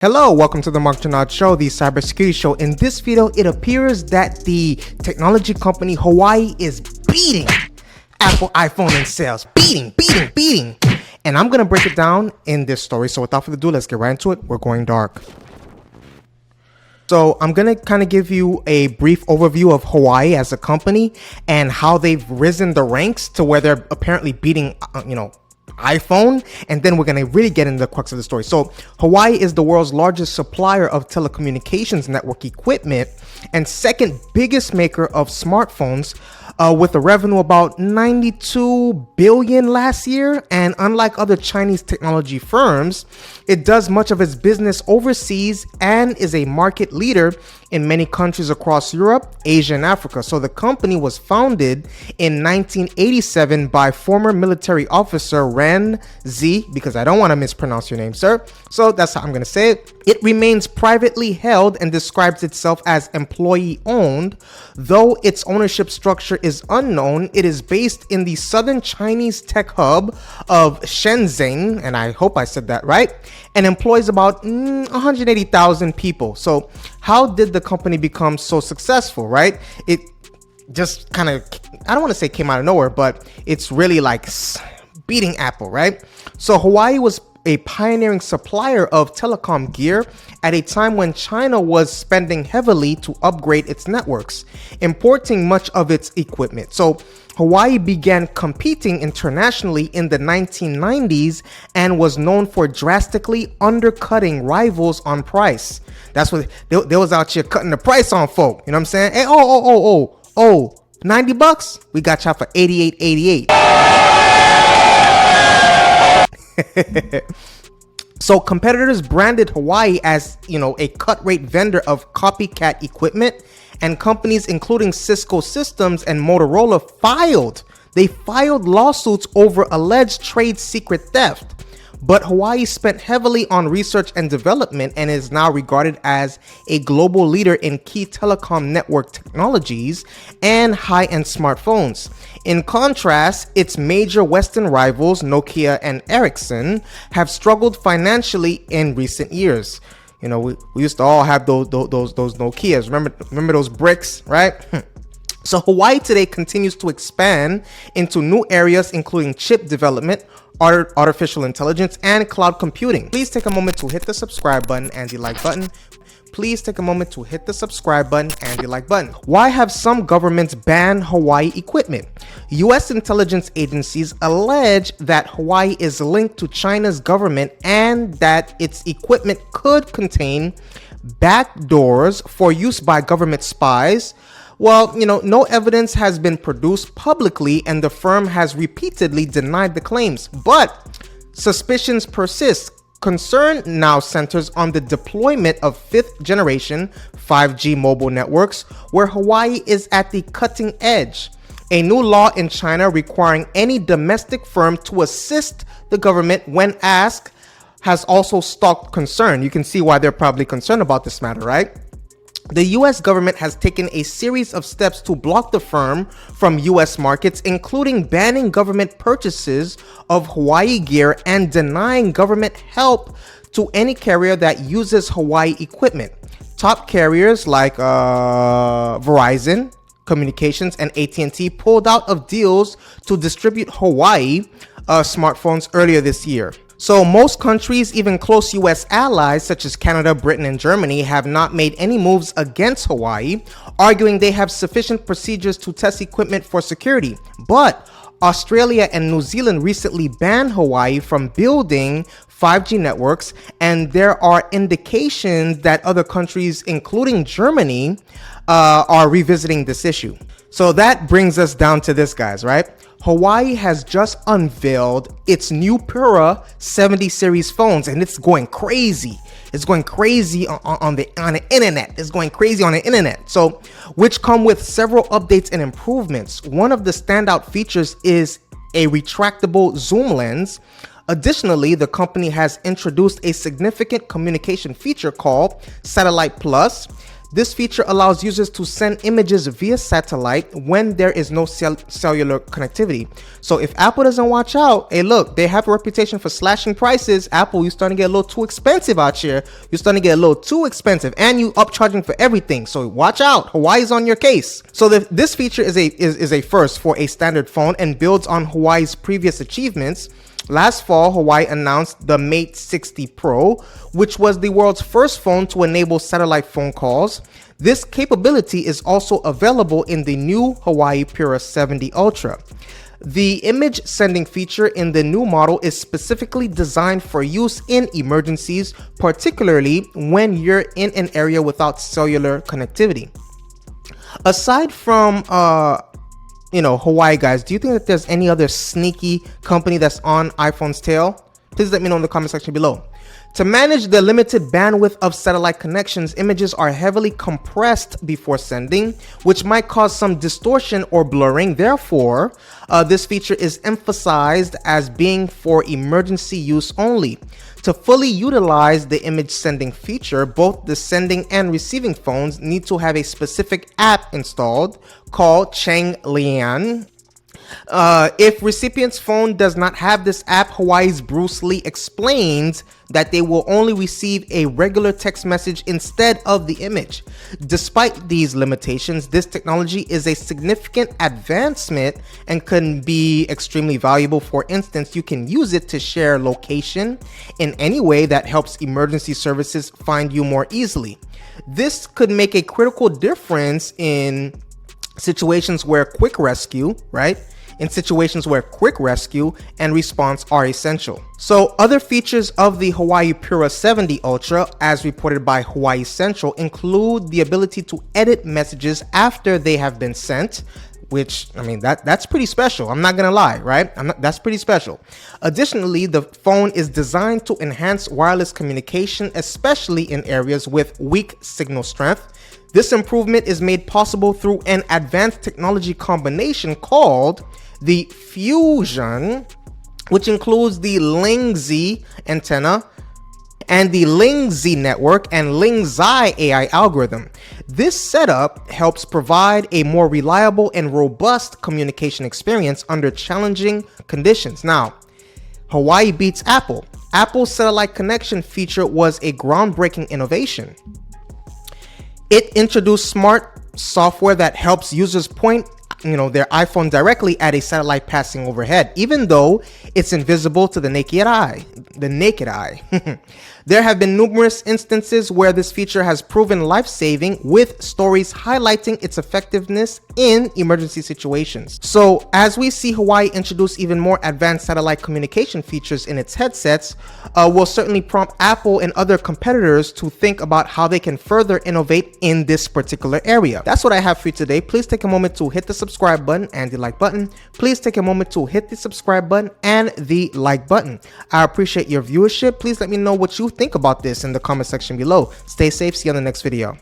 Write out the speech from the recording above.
Hello, welcome to the Mark Janard Show, the cybersecurity show. In this video, it appears that the technology company Huawei is beating Apple iPhone in sales. Beating. And I'm going to break it down in this story. So without further ado, let's get right into it. We're going dark. So I'm going to kind of give you a brief overview of Huawei as a company and how they've risen the ranks to where they're apparently beating, iPhone, and then we're going to really get into the crux of the story. So Huawei is the world's largest supplier of telecommunications network equipment and second biggest maker of smartphones, with a revenue about 92 billion last year. And unlike other Chinese technology firms, it does much of its business overseas and is a market leader in many countries across Europe, Asia, and Africa. So the company was founded in 1987 by former military officer Ren Z, because I don't want to mispronounce your name, sir. So that's how I'm going to say it. It remains privately held and describes itself as employee owned. Though its ownership structure is unknown, it is based in the southern Chinese tech hub of Shenzhen, and I hope I said that right, and employs about 180,000 people. So how did the company become so successful, right? It just kind of, I don't want to say came out of nowhere, but it's really like beating Apple, right? So Huawei was a pioneering supplier of telecom gear at a time when China was spending heavily to upgrade its networks, importing much of its equipment. So Huawei began competing internationally in the 1990s and was known for drastically undercutting rivals on price. That's what they was out here cutting the price on folk. You know what I'm saying? Hey, oh, $90? We got y'all for $88.88. So competitors branded Huawei as, a cut rate vendor of copycat equipment, and companies including Cisco Systems and Motorola filed lawsuits over alleged trade secret theft. But Huawei spent heavily on research and development and is now regarded as a global leader in key telecom network technologies and high-end smartphones. In contrast, its major Western rivals, Nokia and Ericsson, have struggled financially in recent years. We used to all have those Nokias. Remember those bricks, right? So Huawei today continues to expand into new areas, including chip development, artificial intelligence, and cloud computing. Please take a moment to hit the subscribe button and the like button. Why have some governments banned Huawei equipment? U.S. intelligence agencies allege that Huawei is linked to China's government and that its equipment could contain backdoors for use by government spies. Well, no evidence has been produced publicly, and the firm has repeatedly denied the claims. But suspicions persist. Concern now centers on the deployment of fifth-generation 5G mobile networks, where Huawei is at the cutting edge. A new law in China requiring any domestic firm to assist the government when asked has also sparked concern. You can see why they're probably concerned about this matter, right? The U.S. government has taken a series of steps to block the firm from U.S. markets, including banning government purchases of Huawei gear and denying government help to any carrier that uses Huawei equipment. Top carriers like Verizon Communications and AT&T pulled out of deals to distribute Huawei smartphones earlier this year. So most countries, even close U.S. allies such as Canada, Britain, and Germany, have not made any moves against Huawei, arguing they have sufficient procedures to test equipment for security. But Australia and New Zealand recently banned Huawei from building 5G networks, and there are indications that other countries, including Germany, are revisiting this issue. So that brings us down to this, guys, right? Huawei has just unveiled its new Pura 70 series phones, and it's going crazy. It's going crazy on the internet. So, which come with several updates and improvements. One of the standout features is a retractable zoom lens. Additionally, the company has introduced a significant communication feature called Satellite Plus. This feature allows users to send images via satellite when there is no cellular connectivity. So if Apple doesn't watch out, hey look, they have a reputation for slashing prices. Apple, you're starting to get a little too expensive out here. You're starting to get a little too expensive and you upcharging for everything. So watch out, Huawei's on your case. So this feature is a first for a standard phone and builds on Huawei's previous achievements. Last fall, Huawei announced the Mate 60 Pro, which was the world's first phone to enable satellite phone calls. This capability is also available in the new Huawei Pura 70 Ultra. The image sending feature in the new model is specifically designed for use in emergencies, particularly when you're in an area without cellular connectivity. Aside from Huawei, guys, do you think that there's any other sneaky company that's on iPhone's tail? Please let me know in the comment section below. To manage the limited bandwidth of satellite connections, images are heavily compressed before sending, which might cause some distortion or blurring. Therefore, this feature is emphasized as being for emergency use only. To fully utilize the image sending feature, both the sending and receiving phones need to have a specific app installed called Changlian. If recipient's phone does not have this app, Huawei's Bruce Lee explains that they will only receive a regular text message instead of the image. Despite these limitations, this technology is a significant advancement and can be extremely valuable. For instance, you can use it to share location in any way that helps emergency services find you more easily. This could make a critical difference in situations where quick rescue, and response are essential. So other features of the Huawei Pura 70 Ultra, as reported by Huawei Central, include the ability to edit messages after they have been sent, which, I mean, that's pretty special. I'm not gonna lie, right? That's pretty special. Additionally, the phone is designed to enhance wireless communication, especially in areas with weak signal strength. This improvement is made possible through an advanced technology combination called the Fusion, which includes the Ling-Z antenna and the Ling-Z network and Ling-Xi AI algorithm. This setup helps provide a more reliable and robust communication experience under challenging conditions. Now, Huawei beats Apple. Apple's satellite connection feature was a groundbreaking innovation. It introduced smart software that helps users point their iPhone directly at a satellite passing overhead, even though it's invisible to the naked eye. There have been numerous instances where this feature has proven life-saving, with stories highlighting its effectiveness in emergency situations. So as we see Huawei introduce even more advanced satellite communication features in its headsets, will certainly prompt Apple and other competitors to think about how they can further innovate in this particular area. That's what I have for you today. Please take a moment to hit the subscribe button and the like button. Please take a moment to hit the subscribe button and the like button. I appreciate your viewership. Please let me know what you think about this in the comment section below. Stay safe. See you on the next video.